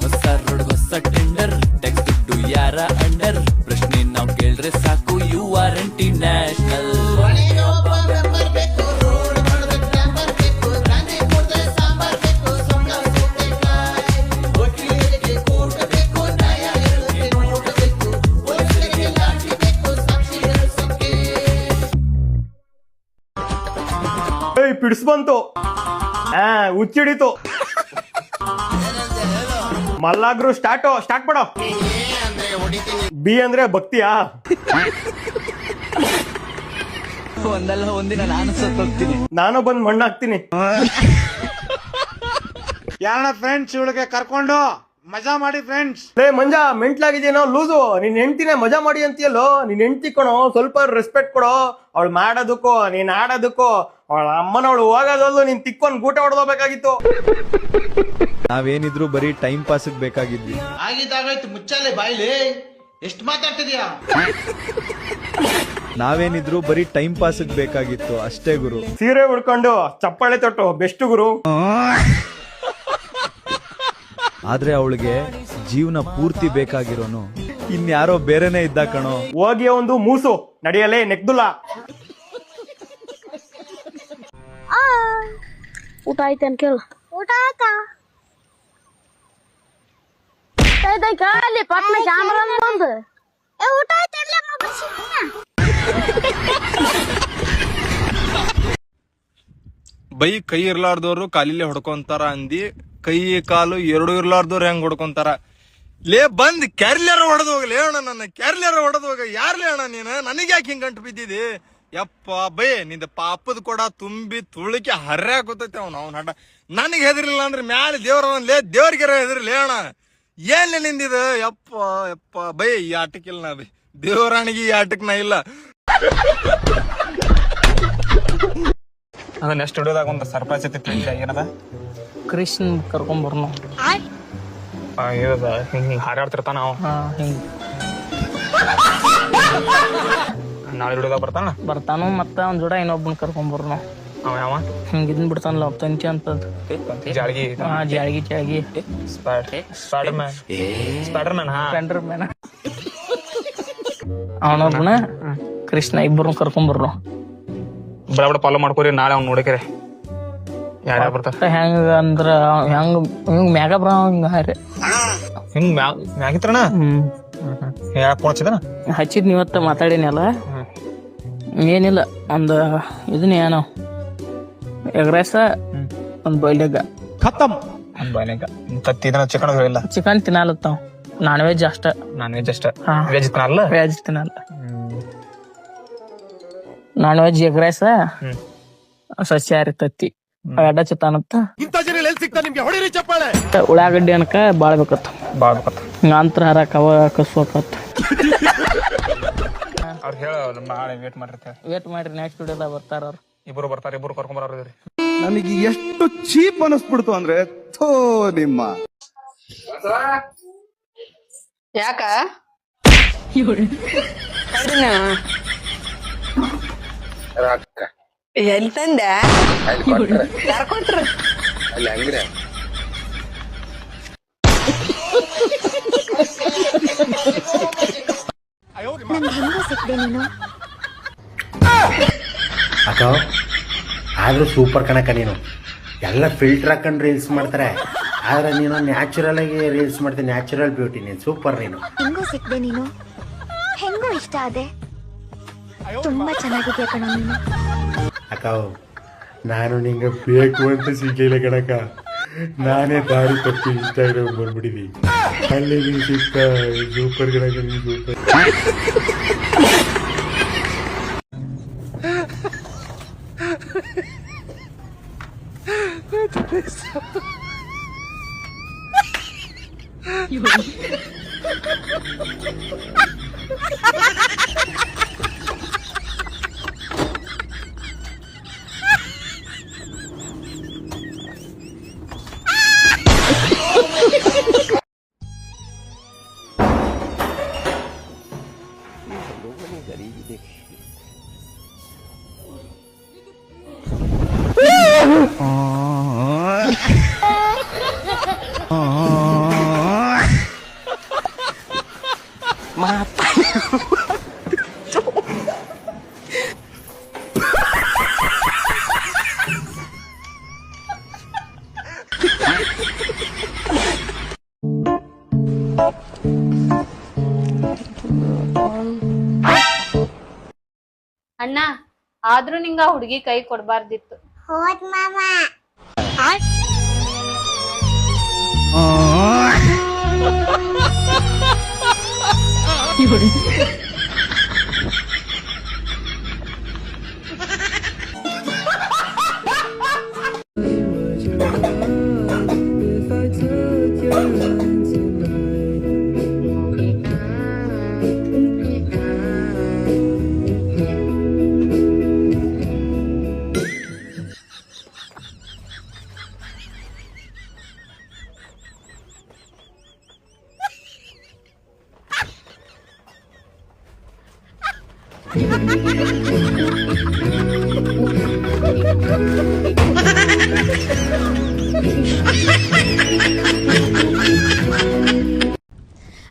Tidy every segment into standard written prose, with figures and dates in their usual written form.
ಹೊಸ ರೋಡ್ ಹೊಸ tender tax ದುಡ್ಡು ಯಾರ ಅಂಡರ್ ಪ್ರಶ್ನೆ ನಾವ್ ಕೇಳ್ರೆ ಸಾಕು ಯು ಆರ್ ಇಂಟರ್ನ್ಯಾಷನಲ್. ಪಿಡ್ಸ್ ಬಂತು, ಹುಚ್ಚಿಡಿತು. ಮಲ್ಲಾಗ್ರು ಸ್ಟಾರ್ಟ್ ಮಾಡೋ. ಬಿ ಅಂದ್ರೆ ಭಕ್ತಿಯಾ? ಒಂದಲ್ಲ ಒಂದಿನ ನಾನು ಸತ್ತೋಗ್ತೀನಿ. ನಾನು ಬಂದ್ ಮಣ್ಣು ಹಾಕ್ತೀನಿ. ಯಾರನ್ನ ಫ್ರೆಂಡ್ಸ್ ಇವಳಿಗೆ ಕರ್ಕೊಂಡು ಮಜಾ ಮಾಡಿ ಫ್ರೆಂಡ್ಸ್. ಲೇ ಮಂಜಾ, ಮೆಂಟ್ಲಾಗಿದೇನೋ ಲೂಸು. ನಿನ್ ಹೆಂಡ್ತಿನೇ ಮಜಾ ಮಾಡಿ ಅಂತೀಯಲ್ಲೋ. ನಿನ್ ಹೆಂಡ್ತಿ ಕಣೋ, ಸ್ವಲ್ಪ ರೆಸ್ಪೆಕ್ಟ್ ಕೊಡೋ. ಅವಳು ಮಾಡೋದಕ್ಕೋ ನೀನ್ ಆಡೋದಕ್ಕೋ. ಅವಳ ಅಮ್ಮನವಳು ಹೋಗೋದಲ್ಲೂ ನೀನ್ ತಿಕ್ಕೊಂಡ್ ಗೂಟ ಹೊಡೆದೋಗ್ಬೇಕಾಗಿತ್ತು. ನಾವೇನಿದ್ರು ಬರೀ ಟೈಮ್ ಪಾಸ್ ಬೇಕಾಗಿದ್ವಿ. ಆಗಿದ್ದಾಗಾಯ್ತು, ಮುಚ್ಚಾಲೆ ಬಾಯ್ಲಿ. ಎಷ್ಟು ಮಾತಾಡ್ತಿದ್ಯಾ? ನಾವೇನಿದ್ರು ಬರೀ ಟೈಮ್ ಪಾಸ್ ಬೇಕಾಗಿತ್ತು ಅಷ್ಟೇ ಗುರು. ಸೀರೆ ಉಡ್ಕೊಂಡು ಚಪ್ಪಾಳೆ ತೊಟ್ಟು ಬೆಸ್ಟ್ ಗುರು. ಆದ್ರೆ ಅವಳಿಗೆ ಜೀವನ ಪೂರ್ತಿ ಬೇಕಾಗಿರೋನು ಇನ್ಯಾರೋ ಬೇರೆನೆ ಇದ್ದ ಕಣೋ. ಹೋಗಿ ಒಂದು ಮೂಸು ನಡೆಯಲೇ ನೆಕ್ದುಲ್ಲ. ಊಟ ಆಯ್ತೇನ್ ಕೇಳು. ಊಟ ಆಯ್ತಾ? ಖಾಲಿ ಪಟ್ನ ಕ್ಯಾಮ್ರಾ ಬಂದು ಊಟ ಆಯ್ತಲ್ಲ. ಬೈ ಕೈ ಇರ್ಲಾರ್ದವ್ರು ಕಾಲಿಲೆ ಹೊಡ್ಕೊಂತಾರ ಅಂದಿ, ಕೈ ಕಾಲು ಎರಡು ಇರ್ಲಾರ್ದವ್ರು ಹೆಂಗ್ ಹೊಡ್ಕೊಂತಾರ? ಲೇ ಬಂದ್ ಕ್ಯಾರ್ಲಿಯರ ಹೊಡೆದು ಹೋಗ್ಲಿ ಅಣ್ಣ, ನನ್ನ ಕ್ಯಾರ್ಲಿಯರ ಹೊಡೆದು ಹೋಗ. ಯಾರ್ಲೇ ಅಣ್ಣ ನೀನು? ನನಗೆ ಯಾಕೆ ಹಿಂಗ್ ಗಂಟು ಬಿದ್ದಿದಿ? ಯಪ್ಪ ಬೈ, ನಿಂದ ಪಾಪದ ಕೊಡ ತುಂಬಿ ತುಳಿಕೆ ಹರ್ಯಾಕೋತೈತಿ ಅವ್ನು ಹಠ. ನನಗೆ ಹೆದರಿಲ್ಲ ಅಂದ್ರೆ ಮ್ಯಾಲೆ ದೇವ್ರ ಲೇ, ದೇವ್ರಿಗೆರ ಹೆದರ್ಲಿ ಅಣ್ಣ. ಏನ್ಲೇ ನಿಂದಿದ? ಯಪ್ಪ ಯಪ್ಪ ಬೈ, ಈ ಆಟಕ್ಕಿಲ್ಲ ನಾ ಬೈ, ದೇವರಾಣಿಗೆ ಈ ಆಟಕ್ ನಾ ಇಲ್ಲ. ಅದ ನೆಕ್ಸ್ಟ್ ವಿಡಿಯೋದಾಗ ಒಂದು ಸರ್ಪ್ರೈಸ್ ಐತಿ. ಏನದ? ಕೃಷ್ಣ ಕರ್ಕೊಂಬರ್ನು. ಹಿಂಗ್ ಹಾರಾಡ್ತಿರ್ತಾನ ಅವ. ನಾಳೆ ವಿಡಿಯೋದಾಗ ಬರ್ತಾನು. ಮತ್ತೆ ಅವ್ನ ಜೋಡ ಇನ್ನೊಬ್ಬನ ಕರ್ಕೊಂಬರ್ನು. ಅವ ಯಾವ ಹಿಂಗ ಇದನ್ ಬಿಡ್ತಾನಲ್ಲ ತಂತಿ ಅಂತದ್. ಜಾಳ್ಗಿ ಜಾಳ್ಗಿ ಸ್ಪೈಡರ್ ಮ್ಯಾನ್. Spender man. ಅವನೊಬ್ಬನ ಕೃಷ್ಣ ಇಬ್ಬರನ್ನ ಕರ್ಕೊಂಬರ್ನು. ಬಡ ಫಾಲೋ ಮಾಡ್ಕೋರಿ. ನಾಳೆ ಅವ್ನು ನೋಡಕ್ರೆ ಯಾರ್ಯಾರು ಬರ್ತಾರ. ಹೆಂಗ ಅಂದ್ರ ಹಿಂಗ್ ಮ್ಯಾಗ ಬರ ಹಿಂಗ ಹಾರಿ ಹಿಂಗ್ ಮ್ಯಾಗಿತ್ರಣ ಯಾಕೆ ಕೊಡ್ಸಿದನ ಹಚ್ಚಿದ್ ನೀವತ್ತ ಮಾತಾಡಿನಲ್ಲ. ಏನಿಲ್ಲ, ಒಂದ್ ಇದನ್ನ ಏನೋ ಎಗ್ರೈಸ, ಒಂದ್ ಬಾಯ್ಲೆಗ ಖತಮ್. ತತ್ತಿದನ ಚಿಕನ್ ಇಲ್ಲ, ಚಿಕನ್ ತಿನ್ನಲತ್ತಾವ. ನಾನ್ ವೆಜ್ ಅಷ್ಟ. ವೆಜ್ ತಿನ್ನಲ್ಲ. ವೆಜ್ ತಿನ್ನಲ್ಲ. ನಾನ್ ವೆಜ್ ಎಗ್ರೈಸ, ಸಸ್ಯಾಹಾರಿ ತತ್ತಿ ಎಡ್ಡ ಚಿತ್ತಾನತ್ತ. ಉಳ್ಳಾಗಡ್ಡಿ ಅನ್ಕ ಬಾಳ್ಬೇಕತ್ತ. ಅಂತರ ಹರಕ್ ಅವ ಕಸ್ಬೇಕತ್ತ. ಅವ್ರು ಹೇಳ ನಾಳೆ ವೇಟ್ ಮಾಡ್ರಿ. ನೆಕ್ಸ್ಟ್ ವಿಡಿಯೋದಾಗ ಬರ್ತಾರ ಅವ್ರು. ಇಬ್ರು ಕರ್ಕೊಂಬರ್ರಿ. ನನಗೆ ಎಷ್ಟು ಚೀಪ್ ಅನಿಸ್ಬಿಡ್ತು ಅಂದ್ರೆ, ಥೋ ನಿಮ್ಮ ಯಾಕ ಎಲ್ಲಿ ತಂದೆ? ಯಾರು ಕೊಟ್ರ? ಅಕ್ಕ ಆದ್ರೂ ಸೂಪರ್ ಕಣಕ್ಕ ನೀನು. ಎಲ್ಲ ಫಿಲ್ಟರ್ ಹಾಕೊಂಡು ರೀಲ್ಸ್ ಮಾಡ್ತಾರೆ, ಆದ್ರೆ ನೀನು ನ್ಯಾಚುರಲ್ ಆಗಿ ರೀಲ್ಸ್ ಮಾಡ್ತೀನಿ. ನ್ಯಾಚುರಲ್ ಬ್ಯೂಟಿ ನೀನು. ಸೂಪರ್ ನೀನು. ಹೆಂಗೋ ಸಿಕ್ದೆ ನೀನು, ಹೆಂಗೋ ಇಷ್ಟ ಆದೆ. ತುಂಬಾ ಚೆನ್ನಾಗಿದ್ಯಾ ಕಣ ನೀನು. ಅಕ್ಕ ನಾನು ನಿಂಗೆ ಬೇಕು ಅಂತ ಸಿಗ್ಲಿಲ್ಲ ಕಣಕ್ಕ. ನಾನೇ ದಾರಿ ತಪ್ಪಿ ಇನ್ಸ್ಟಾಗ್ರಾಮ್ ಬಂದ್ಬಿಟ್ಟಿದ್ದಿ. ಅಲ್ಲಿ ನೀನು ಸಿಕ್ಕ ಸೂಪರ್ ಕಣಕ್ಕ. ನೀನು ಸೂಪರ್. ಅಣ್ಣ ಆದ್ರೂ ನಿಂಗ ಹುಡುಗಿ ಕೈ ಕೊಡ್ಬಾರ್ದಿತ್ತು. ಹೋದ್ ಮಾಮ.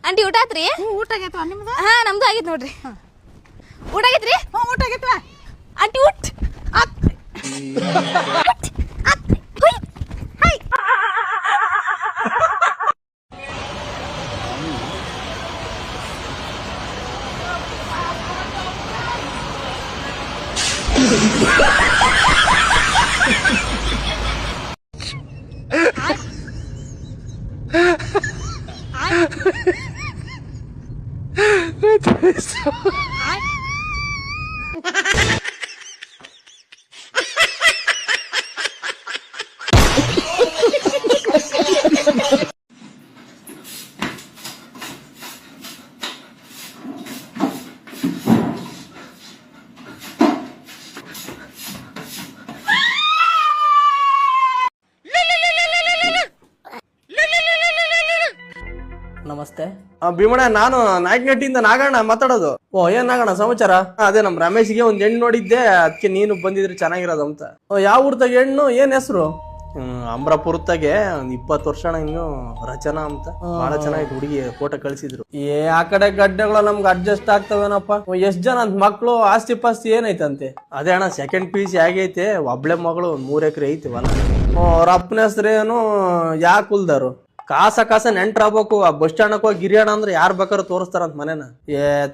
ಆಂಟಿ ಊಟ ಆತ್ರಿ? ಊಟ ಆಗೈತವ ನಿಮ್ದು? ಹಾ ನಮ್ದು ಆಗೈತ್ ನೋಡ್ರಿ. ಊಟ ಆಗೈತ್ರಿ? ಊಟ ಆಗೈತವ ಆಂಟಿ ಊಟ ನಮಸ್ತೆ. ಭೀಮಣ್ಣ, ನಾನು ನಾಯಕನಹಟ್ಟಿಯಿಂದ ನಾಗಣ್ಣ ಮಾತಾಡೋದು. ಓ, ಏನ್ ನಾಗಣ್ಣ ಸಮಾಚಾರ? ಅದೇ ನಮ್ ರಮೇಶ್ಗೆ ಒಂದ್ ಹೆಣ್ಣು ನೋಡಿದ್ದೆ, ಅದಕ್ಕೆ ನೀನು ಬಂದಿದ್ರೆ ಚೆನ್ನಾಗಿರೋದು ಅಂತ. ಯಾವ ಊರ್ದಾಗ ಹೆಣ್ಣು? ಏನ್ ಹೆಸರು? ಅಮ್ರಾಪುರತ್ತಾಗೆ ಒಂದ್ 20 ವರ್ಷ ಇನ್ನು ರಚನಾ ಅಂತ, ಬಹಳ ಚೆನ್ನಾಗಿತ್ತು ಹುಡುಗಿ, ಫೋಟೋ ಕಳ್ಸಿದ್ರು. ಆ ಕಡೆ ಗಡ್ಡೆಗಳು ನಮ್ಗೆ ಅಡ್ಜಸ್ಟ್ ಆಗ್ತವೇನಪ್ಪ. ಎಷ್ಟ್ ಜನ ಅಂತ ಮಕ್ಳು, ಆಸ್ತಿ ಪಾಸ್ತಿ ಏನೈತಂತೆ? ಅದೇ ಅಣ್ಣ, ಸೆಕೆಂಡ್ PUC ಆಗೈತೆ, ಒಬ್ಳೆ ಮಗಳು 3 ಎಕರೆ ಐತಿ ಹೊಲ. ಅವ್ರ ಅಪ್ಪನ ಹೆಸ್ರೇನು? ಯಾ ಕುಲ್ದಾರು? ಕಾಸ ನೆಂಟ್ರಾಗ್ಬೇಕು. ಆ ಬಸ್ ಸ್ಟ್ಯಾಂಡ್ ಹೋಗಿ ಗಿರಿಯಣ ಅಂದ್ರೆ ಯಾರು ಬೇಕಾದ್ರೂ ತೋರಿಸ್ತಾರಂತ ಮನೇನ.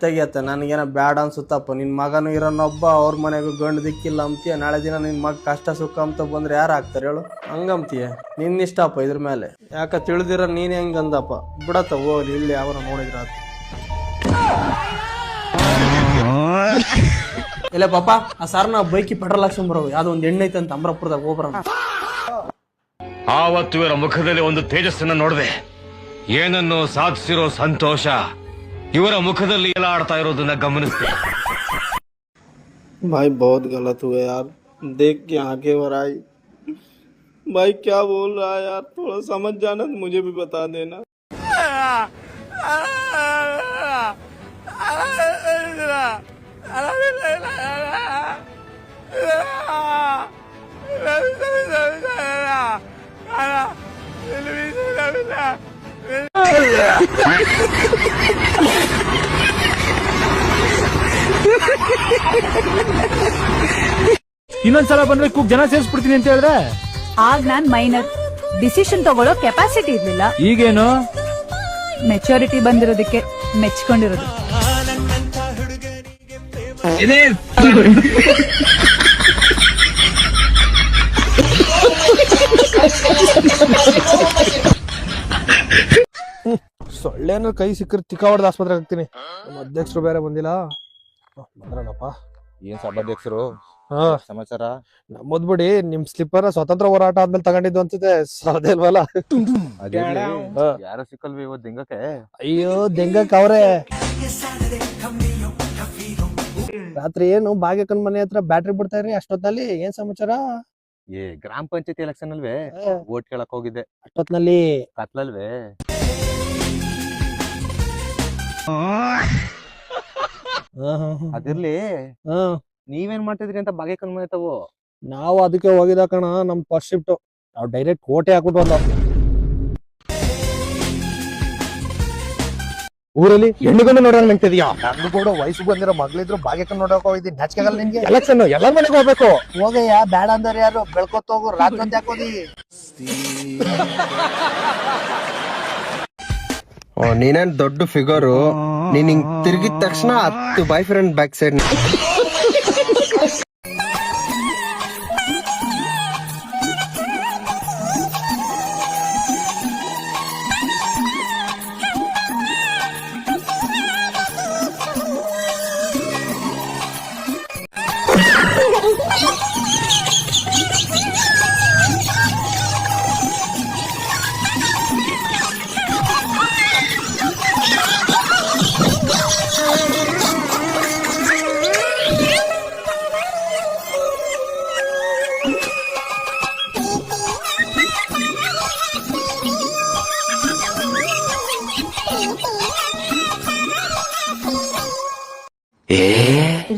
ತೆಗಿಯತ್ತ, ನನ್ಗೇನ ಬ್ಯಾಡ ಅನ್ಸುತ್ತಪ್ಪ. ನಿನ್ ಮಗನು ಇರೋನೊಬ್ಬ, ಅವ್ರ ಮನೆಗೂ ಗಂಡು ದಿಕ್ಕಿಲ್ಲ ಅಂತೀಯ. ನಾಳೆ ದಿನ ನಿನ್ ಮಗ ಕಷ್ಟ ಸುಖ ಅಂತ ಬಂದ್ರೆ ಯಾರು ಆಗ್ತಾರೆ ಹೇಳು? ಹಂಗಂತೀಯ? ನಿನ್ ಇಷ್ಟಪ್ಪ ಇದ್ರ ಮೇಲೆ. ಯಾಕ ತಿಳಿದಿರ ನೀನ್ ಹೆಂಗಂದಪ್ಪ? ಬಿಡತ್ತ ಹೋಗ್ಲಿ, ಇಲ್ಲಿ ಅವರ ನೋಡಿದ್ರ ಇಲ್ಲ ಪಾಪ. ಆ ಸಾರ್ ನಾವು ಬೈಕಿ ಪೆಟ್ರೋಲ್ ಹಾಕ್ಸ್ಕೊಂಡ್ ಬರೋ, ಯಾವ್ದೋ ಒಂದ್ ಎಣ್ಣೆ ಐತೆ ಅಂತ ಅಮ್ರಾಪುರದಾಗ ಹೋಗ್ಬರ. ಆವತ್ತು ಇವರ ಮುಖದಲ್ಲಿ ಒಂದು ತೇಜಸ್ಸನ್ನ ನೋಡಿದೆ. ಏನನ್ನು ಸಾಧಿಸಿರೋ ಸಂತೋಷ ಇವರ ಮುಖದಲ್ಲಿ ಎಲ್ಲ ಆಡ್ತಾ ಇರೋದನ್ನ ಗಮನಿಸಿದೆ. भाई बहुत गलत हुआ यार, देख के आंखें भर आई. भाई क्या बोल रहा है यार, थोड़ा समझ जाना तो मुझे भी बता देना. ಇನ್ನೊಂದ್ಸಲ ಬಂದ್ರೆ ಕೂಗ್ ಜನ ಸೇರಿಸ್ಬಿಡ್ತೀನಿ ಅಂತ ಹೇಳಿದ್ರೆ, ಆಗ ನಾನ್ ಮೈನರ್, ಡಿಸಿಷನ್ ತಗೊಳ್ಳೋ ಕೆಪಾಸಿಟಿ ಇರ್ಲಿಲ್ಲ. ಈಗೇನು ಮೆಚುರಿಟಿ ಬಂದಿರೋದಕ್ಕೆ ಮೆಚ್ಕೊಂಡಿರೋದು. ಸೊಳ್ಳೆನ ಕೈ ಸಿಕ್ಕರೆ ತಿಕ್ಕ ಹೊಡೆದ ಆಸ್ಪತ್ರೆಗೆ ಹಾಕ್ತೀನಿ. ನಮ್ಮ ಅಧ್ಯಕ್ಷರು ಬೇರೆ ಬಂದಿಲ್ಲ. ಬಂದ್ರಲ್ಲಪ್ಪ. ಏನ್ ಸಭಾಧ್ಯಕ್ಷರು ಸಮಾಚಾರ? ನಮ್ಮದ್ ಬಿಡಿ, ನಿಮ್ ಸ್ಲಿಪ್ಪರ್ ಸ್ವತಂತ್ರ ಹೋರಾಟ ಆದ್ಮೇಲೆ ತಗೊಂಡಿದ್ದು ಅನ್ಸುತ್ತೆ, ಸಾಧ್ಯ ಇಲ್ವಲ್ಲ? ಯಾರು ಸಿಕ್ಕಲ್ವಿ ಇವತ್ತು ದಿಂಗಕ್ಕೆ? ಅಯ್ಯೋ, ದೆಂಗಕ್ ಅವ್ರೆ. ರಾತ್ರಿ ಏನು ಭಾಗ್ಯಕ್ಕನ್ ಮನೆ ಹತ್ರ ಬ್ಯಾಟ್ರಿ ಬಿಡ್ತಾ ಇರ್ರಿ, ಅಷ್ಟೊತ್ತಲ್ಲಿ ಏನ್ ಸಮಾಚಾರ? ಗ್ರಾಮ ಪಂಚಾಯತಿ ಎಲೆಕ್ಷನ್ ಅಲ್ವೇ, ವೋಟ್ ಕೇಳಕ್ ಹೋಗಿದ್ದೆ. ಅಷ್ಟೊತ್ನಲ್ಲಿ ಕತ್ಲಲ್ವೇ? ಅದಿರ್ಲಿ, ನೀವೇನ್ ಮಾಡ್ತಿದ್ರಿ ಅಂತ ಭಾಗ್ಯಕ್ಕನ್ ಮನೆ ತಾವು? ನಾವು ಅದಕ್ಕೆ ಹೋಗಿದ ಕಣ, ನಮ್ ಫಸ್ಟ್ ಶಿಫ್ಟ್. ನಾವು ಡೈರೆಕ್ಟ್ ಕೋಟೆ ಹಾಕ್ಬಿಟ್ಟು ಬಂದ. ಊರಲ್ಲಿ ಹೆಣ್ಣುಗಂಡು ನೋಡೋಣ ನಿಂತಿದ್ಯಾ? ನಂದು ಕೂಡ ವಯಸ್ಸು ಬಂದಿರೋ ಮಗಳಿದ್ರು ಭಾಗ್ಯಕ್ಕನ್ ನೋಡಕ್ ಹೋಗಿದ್ದೀನಿ. ನಾಚಿಕೆಗಲ್ಲ ನಿನ್ಗೆ? ಎಲೆಕ್ಷನ್ ಎಲ್ಲರ ಮನೆಗೆ ಹೋಗ್ಬೇಕು. ಹೋಗಯ್ಯ, ಬೇಡ ಅಂದ್ರೆ ಯಾರು? ಬೆಳ್ಕೊತ ಹೋಗು, ರಾತ್ರಿ ಅಂತ ಹಾಕೋದಿ. ನೀನೇನ್ ದೊಡ್ಡ ಫಿಗರು, ನೀನ್ ಹಿಂಗ್ ತಿರುಗಿದ ತಕ್ಷಣ 10 ಬಾಯ್ ಫ್ರೆಂಡ್ ಬ್ಯಾಕ್ ಸೈಡ್.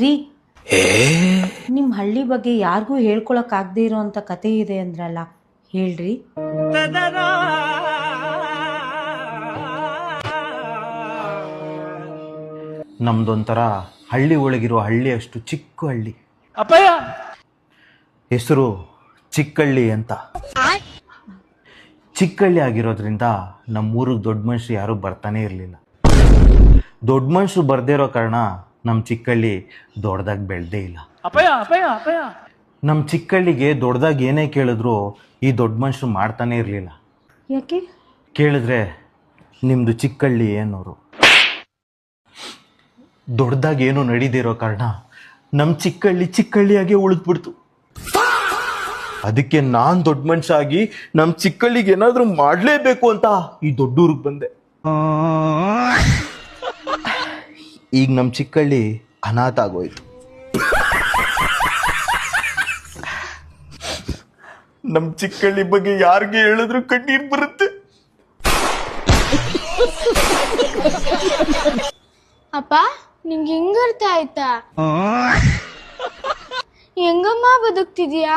ರೀ, ನಿಮ್ ಹಳ್ಳಿ ಬಗ್ಗೆ ಯಾರಿಗೂ ಹೇಳ್ಕೊಳಕ್ ಆಗದೆ ಇರೋಂತ ಕತೆ ಇದೆ ಅಂದ್ರಲ್ಲ, ಹೇಳ್ರಿ. ನಮ್ದೊಂಥರ ಹಳ್ಳಿ ಒಳಗಿರೋ ಹಳ್ಳಿ ಅಷ್ಟು ಚಿಕ್ಕ ಹಳ್ಳಿ. ಹೆಸರು ಚಿಕ್ಕಹಳ್ಳಿ ಅಂತ. ಚಿಕ್ಕಹಳ್ಳಿ ಆಗಿರೋದ್ರಿಂದ ನಮ್ಮೂರಿಗೆ ದೊಡ್ಡ ಮನುಷ್ಯರು ಯಾರು ಬರ್ತಾನೆ ಇರಲಿಲ್ಲ. ದೊಡ್ಡ ಮನುಷ್ಯರು ಬರ್ದೇ ಇರೋ ಕಾರಣ ನಮ್ಮ ಚಿಕ್ಕಹಳ್ಳಿ ದೊಡ್ಡದಾಗಿ ಬೆಳೆದೇ ಇಲ್ಲ. ನಮ್ಮ ಚಿಕ್ಕಹಳ್ಳಿಗೆ ದೊಡ್ಡದಾಗಿ ಏನೇ ಕೇಳಿದ್ರು ಈ ದೊಡ್ಡ ಮನುಷ್ಯರು ಮಾಡ್ತಾನೆ ಇರಲಿಲ್ಲ. ಯಾಕೆ? ಕೇಳಿದ್ರೆ ನಿಮ್ಮದು ಚಿಕ್ಕಹಳ್ಳಿ ಏನೋರು. ದೊಡ್ಡದಾಗಿ ಏನೂ ನಡೀದಿರೋ ಕಾರಣ ನಮ್ಮ ಚಿಕ್ಕಹಳ್ಳಿ ಚಿಕ್ಕಹಳ್ಳಿಯಾಗೆ ಉಳಿದ್ಬಿಡ್ತು. ಅದಕ್ಕೆ ನಾನು ದೊಡ್ಡ ಮನುಷ್ಯ ಆಗಿ ನಮ್ಮ ಚಿಕ್ಕಹಳ್ಳಿಗೆ ಏನಾದರೂ ಮಾಡಲೇಬೇಕು ಅಂತ ಈ ದೊಡ್ಡೂರಿಗೆ ಬಂದೆ. ಈಗ ನಮ್ಮ ಚಿಕ್ಕಹಳ್ಳಿ ಅನಾಥ ಆಗೋಯ್ತು. ನಮ್ಮ ಚಿಕ್ಕಹಳ್ಳಿ ಬಗ್ಗೆ ಯಾರಿಗೆ ಹೇಳಿದ್ರು ಕಣ್ಣೀರು ಬರುತ್ತೆ. ಅಪ್ಪ, ನಿಂಗೆ ಹೆಂಗರ್ಥ ಆಯ್ತಾ? ಹೆಂಗಮ್ಮ ಬದುಕ್ತಿದ್ಯಾ?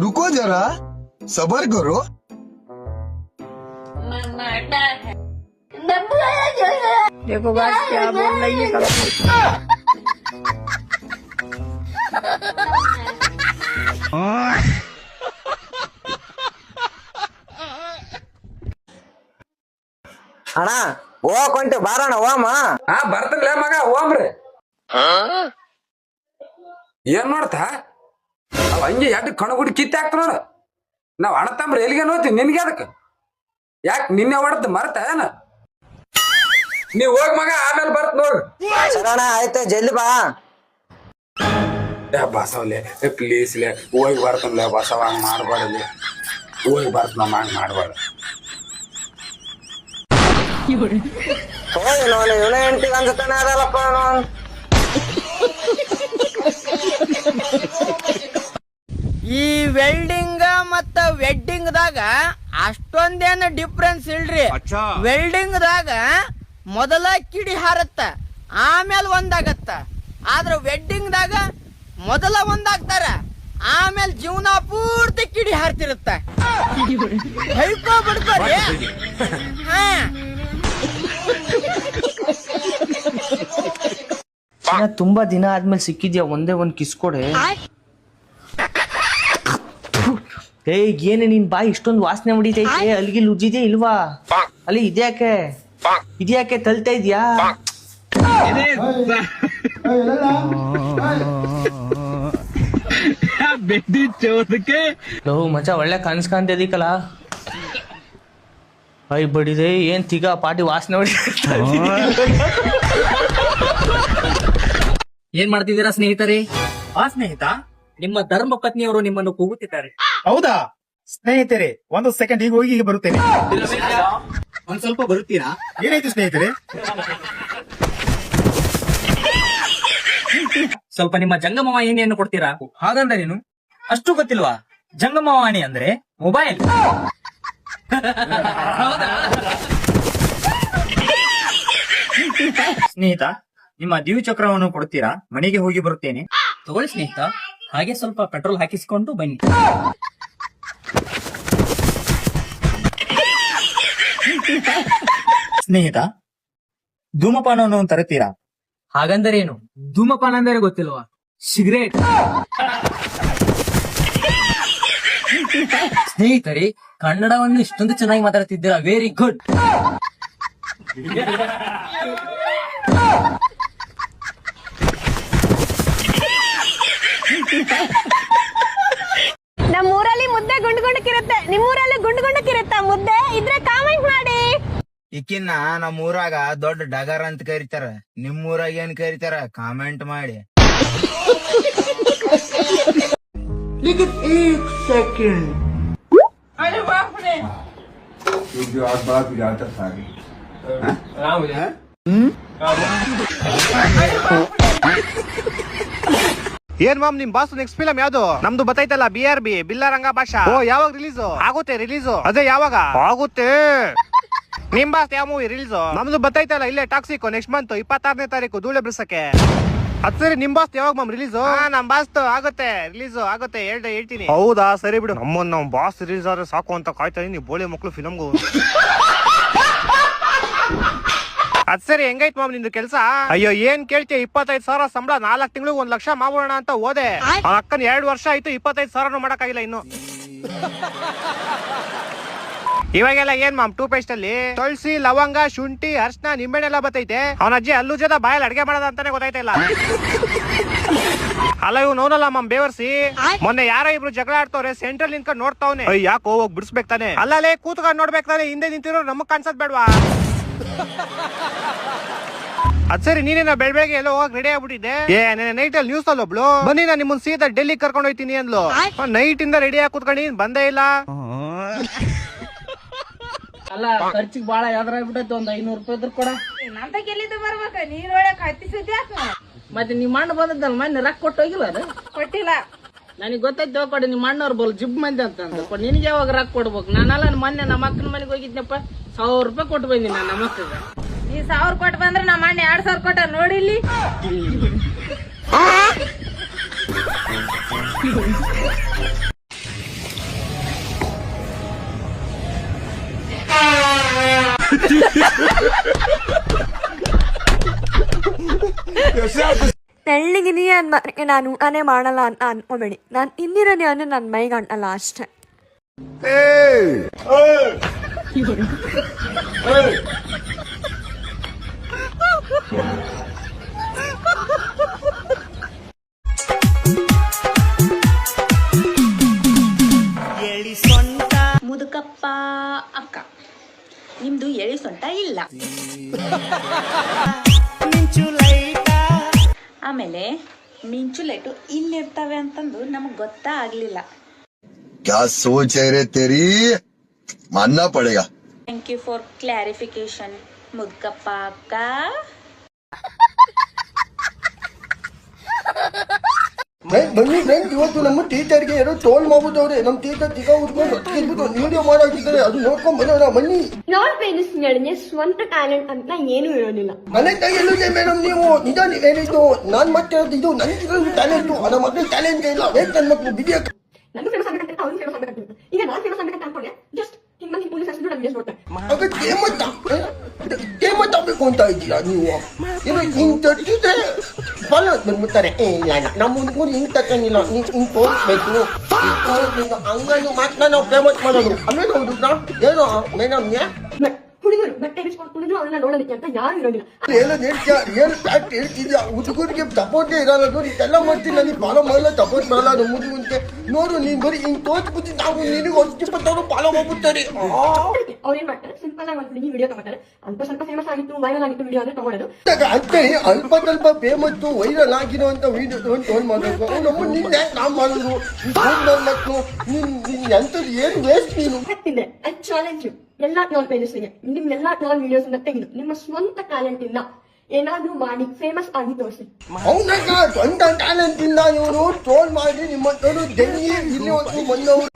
रुको जरा, सबर करो. देखो बात क्या बोल रही है. ಅಣ್ಣ ಹೋಗ್ಕೊಂಟೆ ಬಾರಣ ಹೋಮ. ಬರ್ತನ್ಲೇ ಮಗ, ಹೋಮ್ರಿ. ಏನ್ ಮಾಡ್ತಾ ಅವ್ ಹಂಗೆ ಎಡ್ ಕಣಗುಡಿ ಕಿತ್ತೆ ಹಾಕ್ತ ನೋಡ. ನಾವ್ ಅಣತಂಬ್ರಿ ಎಲ್ಲಿಗೆ ನೋಡ್ತೀವಿ, ನಿನ್ಗೆ ಅದಕ್ಕೆ ಯಾಕೆ ನಿನ್ನೆ ಹೊಡೆದ್ ಮರ್ತ ಏನ? ನೀವ್ ಹೋಗ್ ಮಗ, ಆಮೇಲೆ ಬರ್ತ ನೋಡ್ರಿ. ಸರಣ ಆಯ್ತು, ಜಲ್ದಿ ಬಾ. ಬಸವಲೆ ಪ್ಲೀಸ್ಲೆ ಹೋಗಿ ಬರ್ತನ್ಲೆ ಬಸವ, ಹಂಗ್ ಮಾಡ್ಬಾರ್ದು. ಹೋಗಿ ಬರ್ತ ನಮ್ಮ ಹಂಗ್ ಮಾಡ್ಬಾರ್ದು. ಇವನ ಹೆಂಡತಿಗೆ ಅನ್ಸುತ್ತಾನೆ ಅದಲ್ಲಪ್ಪ. ಈ ವೆಲ್ಡಿಂಗ್ ಮತ್ತ ವೆಡ್ಡಿಂಗ್ ದಾಗ ಅಷ್ಟೊಂದೇನು ಡಿಫ್ರೆನ್ಸ್ ಇಲ್ರಿ. ವೆಲ್ಡಿಂಗ್ ದಾಗ ಮೊದಲ ಕಿಡಿ ಹಾರತ್ತ, ಆಮೇಲೆ ಒಂದಾಗತ್ತ. ಆದ್ರ ವೆಡ್ಡಿಂಗ್ ದಾಗ ಮೊದಲ ಒಂದಾಗ್ತಾರ, ಆಮೇಲೆ ಜೀವನ ಪೂರ್ತಿ ಕಿಡಿ ಹಾರ್ತಿರುತ್ತ. ಹೇಳ್ಕೊ ಬಿಡ್ಕೋರಿ. ತುಂಬಾ ದಿನ ಆದ್ಮೇಲೆ ಸಿಕ್ಕಿದ್ಯಾ, ಒಂದೇ ಒಂದ್ ಕಿಸ್ ಕೊಡೆ. ಏನೇ ನಿನ್ ಬಾಯಿ ಇಷ್ಟೊಂದು ವಾಸನೆ ಹೊಡಿತೈತೆ, ಅಲ್ಲಿಗೆ ಉಜ್ಜಿದ್ಯಾ ಇಲ್ವಾ? ಅಲ್ಲಿ ಇದ್ಯಾಕೆ ತಲ್ತಾ ಇದ್ಯಾ? ಮಚ್ಚ ಒಳ್ಳೆ ಕನ್ಸ್ ಕಾಣ್ತಿದಿಕ್ಕಲ್ಲ. ಐ ಬಡಿದೆ ಏನ್ ತಿಗ ಪಾಟಿ ವಾಸನೆ ಹೊಡಿ. ಏನ್ ಮಾಡ್ತಿದ್ದೀರಾ ಸ್ನೇಹಿತರೆ? ಸ್ನೇಹಿತ, ನಿಮ್ಮ ಧರ್ಮ ಪತ್ನಿಯವರು ನಿಮ್ಮನ್ನು ಕೂಗುತ್ತಿದ್ದಾರೆ. ಹೌದಾ ಸ್ನೇಹಿತರೆ, ಒಂದು ಸೆಕೆಂಡ್ ಈಗ ಹೋಗಿ ಈಗ ಬರುತ್ತೇನೆ. ಒಂದ್ ಸ್ವಲ್ಪ ಬರುತ್ತೀರಾ? ಏನಾಯ್ತು ಸ್ನೇಹಿತರೆ? ಸ್ವಲ್ಪ ನಿಮ್ಮ ಜಂಗಮವಾಣಿಯನ್ನು ಕೊಡ್ತೀರಾ? ಹಾಗಂದ್ರೆ ನೀನು ಅಷ್ಟು ಗೊತ್ತಿಲ್ವಾ? ಜಂಗಮವಾಣಿ ಅಂದ್ರೆ ಮೊಬೈಲ್. ಸ್ನೇಹಿತ, ನಿಮ್ಮ ದ್ವಿಚಕ್ರವನ್ನು ಕೊಡ್ತೀರಾ? ಮನೆಗೆ ಹೋಗಿ ಬರುತ್ತೇನೆ. ತಗೊಳ್ಳಿ ಸ್ನೇಹಿತ, ಹಾಗೆ ಸ್ವಲ್ಪ ಪೆಟ್ರೋಲ್ ಹಾಕಿಸಿಕೊಂಡು ಬನ್ನಿ. ಸ್ನೇಹಿತ, ಧೂಮಪಾನವನ್ನು ತರುತ್ತೀರಾ? ಹಾಗಂದರೆ ಏನು? ಧೂಮಪಾನ ಅಂದರೆ ಗೊತ್ತಿಲ್ವಾ? ಸಿಗರೇಟ್. ಸ್ನೇಹಿತರೆ, ಕನ್ನಡವನ್ನು ಇಷ್ಟೊಂದು ಚೆನ್ನಾಗಿ ಮಾತಾಡ್ತಿದ್ದೀರಾ, ವೆರಿ ಗುಡ್. ನಮ್ಮೂರಲ್ಲಿ ಮುದ್ದೆ ಗುಂಡ್ಗುಂಡಕ್ಕಿರುತ್ತೆ, ನಿಮ್ಮೂರಲ್ಲಿ ಗುಂಡ್ಗುಂಡಕ್ಕಿರುತ್ತಾ ಮುದ್ದೆ? ಇದ್ರೆ ಕಾಮೆಂಟ್ ಮಾಡಿ. ಈಕಿನ್ನ ನಮ್ಮ ಊರಾಗ ದೊಡ್ಡ ಡಗರ್ ಅಂತ ಕರೀತಾರ, ನಿಮ್ ಊರಾಗ ಏನ್ ಕರೀತಾರ ಕಾಮೆಂಟ್ ಮಾಡಿ. ಏನ್ ಮಾಮ್ ನಿಮ್ ಬಾಸ್ ನೆಕ್ಸ್ಟ್ ಫಿಲಂ ಯಾವ್ದು? ನಮ್ದು ಬತ್ತೈತಲ್ಲ BRB ಬಿಲ್ಲಾರಂಗ ಭಾಷಾ. ಓ ಯಾವಾಗ ರಿಲೀಸ್ ಆಗುತ್ತೆ? ಅದೇ ಯಾವಾಗ ಆಗುತ್ತೆ? ನಿಮ್ ಬಾಸ್ ಯಾವ ಮೂವಿ ರಿಲೀಸ್? ನಮ್ದು ಬತ್ತೈತಲ್ಲ ಇಲ್ಲೇ ಟಾಕ್ಸಿಕ್ ನೆಕ್ಸ್ಟ್ ಮಂತ್ 26ನೇ ತಾರೀಕು ಧೂಳೆ ಬಿಡ್ಸಕ್ಕೆ. ಅದ್ ಸರಿ, ನಿಮ್ ಬಾಸ್ ಯಾವಾಗ ಮಾಮ್ ರಿಲೀಸ್? ನಮ್ ಬಾಸ್ ಆಗುತ್ತೆ ರಿಲೀಸ್ ಆಗುತ್ತೆ, ಹೇಳ್ತೀನಿ. ಹೌದಾ, ಸರಿ ಬಿಡು. ನಮ್ ಬಾಸ್ ರಿಲೀಸ್ ಆದ್ರೆ ಸಾಕು ಅಂತ ಕಾಯ್ತಾ ಇದೀನಿ, ಬೋಳೆ ಮಕ್ಳು ಫಿಲಮ್ಗೂ. ಅದ್ ಸರಿ, ಹೆಂಗೈತ್ ಮಾಮ್ ನಿಂದು ಕೆಲ್ಸ? ಅಯ್ಯೋ ಏನ್ ಕೇಳ್ತೀಯ, 25,000 ಸಂಬಳ, 4 ತಿಂಗಳಿಗೆ 1 ಲಕ್ಷ ಮಾಡೋಣ ಅಂತ ಹೋದೆ. ಅಕ್ಕನ್ 2 ವರ್ಷ ಆಯ್ತು, 25,000 ಮಾಡಕ್ಕಾಗಿಲ್ಲ ಇನ್ನು. ಇವಾಗೆಲ್ಲ ಏನ್ ಮಾಮ್ ಟೂತ್ ಪೇಸ್ಟ್ ಅಲ್ಲಿ ತುಳಸಿ, ಲವಂಗ, ಶುಂಠಿ, ಅರ್ಶನ, ನಿಂಬೆಣ್ಣೆಲ್ಲ ಬತ್ತೈತೆ. ಅವನ ಅಜ್ಜಿ ಅಲ್ಲೂ ಜೊತೆ ಬಾಯಲ್ಲಿ ಅಡ್ಗೆ ಮಾಡೋದ ಅಂತಾನೆ ಗೊತ್ತಾಯ್ತಿಲ್ಲ. ಅಲ್ಲ ಇವ್ ನೋನಲ್ಲ ಮಾಮ್ ಬೇವರ್ಸಿ. ಮೊನ್ನೆ ಯಾರೋ ಇಬ್ರು ಜಗಳ ಆಡ್ತವ್ರೆ, ಸೆಂಟ್ರಲ್ ನಿಂತ್ಕೊಂಡು ನೋಡ್ತಾವ್ನೆ. ಯಾಕೋ ಹೋಗ್ ಬಿಡಿಸ್ಬೇಕು ತಾನೆ? ಅಲ್ಲೇ ಕೂತ್ಕೊಂಡು ನೋಡ್ಬೇಕು ತಾನೆ, ಹಿಂದೆ ನಿಂತಿರೋ ನಮಗ್ ಕಾಣಿಸೋದ್ ಬೇಡ್ವಾ? ಅದ್ ಸರಿ, ನೀನೇನ ಬೆಳಗ್ಗೆ ಎಲ್ಲೋ ಹೋಗಿ ರೆಡಿ ಆಗ್ಬಿಟ್ಟಿದ್ದೆ. ನೈಟ್ ಅಲ್ಲಿ ನ್ಯೂಸ್ ಅಲ್ಲಿ ಒಬ್ಳು ಬನ್ನಿ ನಾನು ನಿಮ್ಮನ್ ಸೀದಾ ಡೆಲ್ಲಿ ಕರ್ಕೊಂಡು ಹೋಯ್ತೀನಿ ಅಂದ್ಲು. ನೈಟ್ ಇಂದ ರೆಡಿ ಆಗಿ ಕೂತ್ಕೊಂಡು ಬಂದೇ ಇಲ್ಲ. ಅಲ್ಲ, ಖರ್ಚಿಗೆ ಬಾಳ ಯಾವ್ದಾಗ್ಬಿಟ್ಟೈತೆ, ಒಂದ್ 500 ರೂಪಾಯಿ ಇದ್ರು ಕೊಡ. ನಂತ ಎಲ್ಲಿದ್ದು ಬರ್ಬೇಕ? ನೀರೊಳಗೆ ಹತ್ತಿಸಿದ್ಯಾ? ಮತ್ತೆ ನಿಮ್ಮ ಅಣ್ಣ ಬಂದದ್ದಲ್ಲ, ಮೊನ್ನೆ ರೊಕ್ಕ ಕೊಟ್ಟು ಹೋಗಿಲ್ಲ ಅದು? ಕೊಟ್ಟಿಲ್ಲ. ನನಗೆ ಗೊತ್ತಾಯ್ತು ಕೊಡಿ, ನಿಮ್ಮ ಅಣ್ಣವ್ರು ಬೋಲ್ ಜಿಬ್ ಮಂದಿ ಅಂತ ನಿನಗೆ ಯಾವಾಗ ರೊಕ್ಕ ಕೊಡ್ಬೇಕು? ನಾನಲ್ಲ ಮೊನ್ನೆ ನಮ್ಮ ಅಕ್ಕನ ಮನೆಗೆ ಹೋಗಿದ್ನಪ್ಪ, 1000 ರೂಪಾಯಿ ಕೊಟ್ಟು ಬಂದಿ ನಾನು ನಮ್ಮ ಅಕ್ಕಗೆ. ನೀ 1000 ಕೊಟ್ಟು ಬಂದ್ರೆ ನಮ್ಮ ಅಣ್ಣ 2000 ಕೊಟ್ಟ ನೋಡಿ ಇಲ್ಲಿ. ತೆಳ್ಳಿಗಿದೀಯ ಅನ್ಮಾರಿಗೆ ನಾನು ಊಟನೇ ಮಾಡಲ್ಲ ಅಂತ ಅನ್ಕೋಬೇಡಿ. ನಾನು ಇಂದಿರೋದೇ ಅಂದ್ರೆ ನನ್ನ ಮೈಗೆ ಅಂಟಲ್ಲ ಅಷ್ಟೇ. ಮುದುಕಪ್ಪ ಅಕ್ಕ, ನಿಮ್ದು ಎಳಿ ಸೊಂಟ ಇಲ್ಲ. ಆಮೇಲೆ ಮಿಂಚು ಲೈಟು ಇಲ್ಲಿರ್ತವೆ ಅಂತಂದು ನಮಗ್ ಗೊತ್ತಾ ಆಗ್ಲಿಲ್ಲ. क्या सोच है रे तेरी, मानना पड़ेगा. ಥ್ಯಾಂಕ್ ಯು ಫಾರ್ ಕ್ಲಾರಿಫಿಕೇಶನ್ ಮುದುಕಪ್ಪ ಅಕ್ಕ. ಬನ್ನಿ ಫ್ರೆಂಡ್, ಇವತ್ತು ನಮ್ಮ ಟೀಚರ್ಗೆ ಯಾರೋ ಟ್ರೋಲ್ ಮಾಡ್ಬಿಟ್ಟವ್ರೆ. ನಮ್ಮ ಟೀಚರ್ ತಿಗ ಉಟ್ಕೊಂಡು ವಿಡಿಯೋ ಮಾಡಾಕಿದ್ದಾರೆ, ಅದು ನೋಡ್ಕೊಂಡ್ ಬರೋಣ ಬನ್ನಿ. ಸ್ವಂತ ಟ್ಯಾಲೆಂಟ್ ಅಂತ ಏನು ಇರೋದಿಲ್ಲ. ಮನೆ ಕೈಯಲ್ಲೇ ಮೇಡಮ್ ನೀವು ನಿಜ ನೀವೇನಿದ್ದು ನಾನ್ ಮಾಡ್ತಿರೋದು ಇದು ನನ್ಗೆ ಟ್ಯಾಲೆಂಟ್. ನಮ್ಮ ಮಕ್ಕಳು ಟ್ಯಾಲೆಂಟ್ ಇಲ್ಲ, ಬೇಕು ನನ್ನ ಮಕ್ಕಳು ಬಿಡಿಯ. ನಾನು ಫೇಮಸ್ ಆಗ್ಬೇಕಂತ ಅವ್ನು ಫೇಮಸ್ ಆಗ್ಬೇಕಂತ. ಈಗ ನಾನು ಫೇಮಸ್ ಆಗ್ಬೇಕಂತ ಅನ್ಕೊಂಡೆ, ಜಸ್ಟ್ ಹಿಂಗೆ ಪೊಲೀಸ್ ಹಚ್ಚಿದ್ರು ನಾನು ವಿಡಿಯೋಸ್ ನೋಡ್ತಾರೆ. ಆಗ ಕೇಮತ್ ಆಗ್ಬೇಕು ಅಂತ ಇದ್ದೀರಾ ನೀವು? ಇದು ಹಿಂಗ್ ತರ್ತಿದ್ರೆ ಫಾಲೋ ಬಂದ್ಬಿಡ್ತಾರೆ. ನಮ್ಮ ಹುಡುಗರು ಹಿಂಗ್ ತಕ್ಕಂಗಿಲ್ಲ, ನೀವ್ ಹಿಂಗ್ ತೋರಿಸ್ಬೇಕು. ಹಂಗನ್ನು ಮಾತ್ರ ನಾವು ಫೇಮಸ್ ಮಾಡೋದು. ಆಮೇಲೆ ಹುಡುಗ ಏನೋ ಮೇಡಮ್ ಹುಡುಗರು ಬಟ್ಟೆ ಬಿಚ್ಕೊಂಡು ಕುಡಿದ್ರು ಅವ್ರನ್ನ ನೋಡೋದಕ್ಕೆ ಅಂತ ಯಾರು ಇರೋದಿಲ್ಲ. ಏನು ಹೇಳ್ತೀಯ, ಏನು ಫ್ಯಾಕ್ಟ್ ಹೇಳ್ತಿದ್ಯಾ? ಹುಡುಗರಿಗೆ ಸಪೋರ್ಟೇ ಇರಲ್ಲ ನೋಡಿ. ಇದೆಲ್ಲ ಮಾಡ್ತೀನಿ, ನನಗೆ ಫಾಲೋ ಮಾಡಲ್ಲ, ಸಪೋರ್ಟ್ ಮಾಡಲ್ಲ. ನಮ್ಮ ಹುಡುಗಂತೆ ನೋಡು, ನೀನ್ ಬರೀ ಹಿಂಗ್ ತೋರಿಸ್ಬಿಟ್ಟು ನಾವು ನಿನಗೆ 10-20 ಫಾಲೋ ಮಾಡ್ಬಿಡ್ತಾರೆ. ಅವ್ರೇನ್ ಮಾಡ್ತಾರೆ, ಸಿಂಪಲ್ ಆಗಿ ಒಂದು ವಿಡಿಯೋ ತಗೋತಾರೆ, ಅಲ್ಪ ಸ್ವಲ್ಪ ಫೇಮಸ್ ಆಗಿತ್ತು, ವೈರಲ್ ಆಗಿತ್ತು ವಿಡಿಯೋ ಅಂದ್ರೆ ತಗೊಳ್ಳೋದು. ಅಂತೆ ಅಲ್ಪ ಸ್ವಲ್ಪ ಫೇಮಸ್ ವೈರಲ್ ಆಗಿರುವಂತ ವಿಡಿಯೋ ಟೋನ್ ಮಾಡಬೇಕು. ನಮ್ಮ ನಿನ್ನೆ ನಾವು ಮಾಡೋದು ಮಕ್ಕಳು ನಿನ್ ಎಂತದ್ದು ಏನು ವೇಸ್ಟ್ ನೀನು. ಹತ್ತಿದೆ ಅದು ಚಾಲೆಂಜ್ ಎಲ್ಲಾ ಟ್ರೋಲ್ ಪೇಜಸ್ಗೆ. ನಿಮ್ಮೆಲ್ಲಾ ಟ್ರೋಲ್ ವಿಡಿಯೋಸ್ ತೆಗೆದು ನಿಮ್ಮ ಸ್ವಂತ ಟ್ಯಾಲೆಂಟ್ ಇಂದ ಏನಾದ್ರೂ ಮಾಡಿ ಫೇಮಸ್ ಆಗಿ ತೋರಿಸಿ. ಅವನಾಗ ಸ್ವಂತ ಟ್ಯಾಲೆಂಟ್ ಇಂದ ಇವರು ಟ್ರೋಲ್ ಮಾಡಿ ನಿಮ್ಮ ಡೆಲ್ಲಿ ಇಲ್ಲಿ ಬಂದವರು.